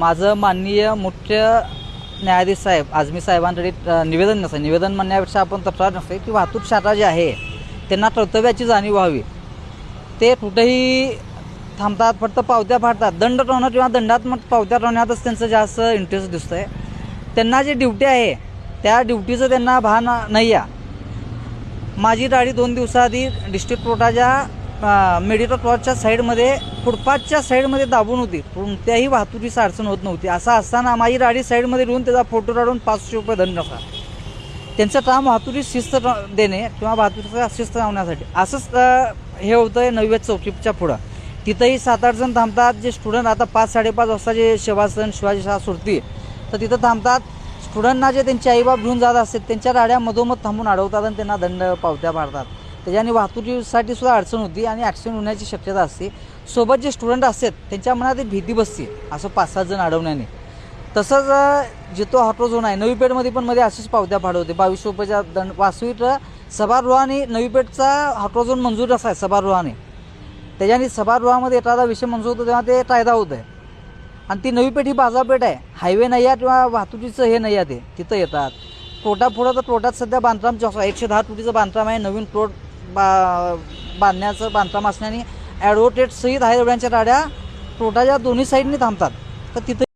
माझं माननीय मुख्य न्यायाधीश साहेब आझमी साहेबांकडे निवेदन नसतं. निवेदन म्हणण्यापेक्षा आपण तक्रार नसते की वाहतूक शाखा जी आहे त्यांना कर्तव्याची जाणीव व्हावी. ते कुठेही थांबतात, फक्त पावत्या फाडतात. दंड ठेवणं किंवा दंडात्मक पावत्या ठेवण्यातच त्यांचं जास्त इंटरेस्ट दिसतं आहे. त्यांना जी ड्युटी आहे त्या ड्युटीचं त्यांना भान नाही आहे. माझी गाडी 2 दिवसाआधी डिस्ट्रिक्ट कोर्टाच्या मेडिकल कॉलेजच्या साईडमध्ये फुटपाथच्या साईडमध्ये दाबून होती. कोणत्याही वाहतुकीची अडचण होत नव्हती. असं असताना माझी गाडी साईडमध्ये घेऊन त्याचा फोटो काढून 500 रुपये दंड नका. त्यांचं काम वाहतुकी शिस्त देणे किंवा वाहतुकीचा शिस्त लावण्यासाठी. असंच हे होतं आहे 9व्या चौकीच्या पुढं. तिथंही 7-8 जण थांबतात. जे स्टुडंट आता 5-5:30 वाजता जे शेवासन शिवाजी शाळा सुटती तर तिथं थांबतात. स्टुडंटना जे त्यांचे आईबाप घेऊन जात असतात त्यांच्या गाड्या मधोमध थांबून अडवतात आणि त्यांना दंड पावत्या पाडतात. त्याच्याने वाहतुकीसाठी सुद्धा अडचण होती आणि ॲक्सिडेंट होण्याची शक्यता असते. सोबत जे स्टुडंट असतात त्यांच्या मनात एक भीती बसते असं 5-7 जण अडवण्याने. तसंच जितो ऑटो झोन आहे नवी पेठमध्ये पण मध्ये अशीच पावत्या पाडवते. 2200 रुपयाच्या दंड. वास्तविक सभागृहाने नवी पेठचा ऑटो झोन मंजूर असा आहे सभागृहाने. त्याच्याने सभागृहामध्ये एखादा विषय मंजूर होतो तेव्हा ते कायदा होत आहे. आणि ती नवी पेठ ही बाजारपेठ आहे. हायवे नाही आहे किंवा वाहतुकीचं हे नाही आहे. ते तिथं येतात. कोर्टापुढं तर कोर्टात सध्या बांधकाम 110 कोटीचं बांधकाम आहे. नवीन कोर्ट बांधण्याचं बांधकाम असल्याने ॲडव्होकेट सहित आहे एवढ्यांच्या गाड्या कोर्टाच्या दोन्ही साईडनी थांबतात. तर तिथं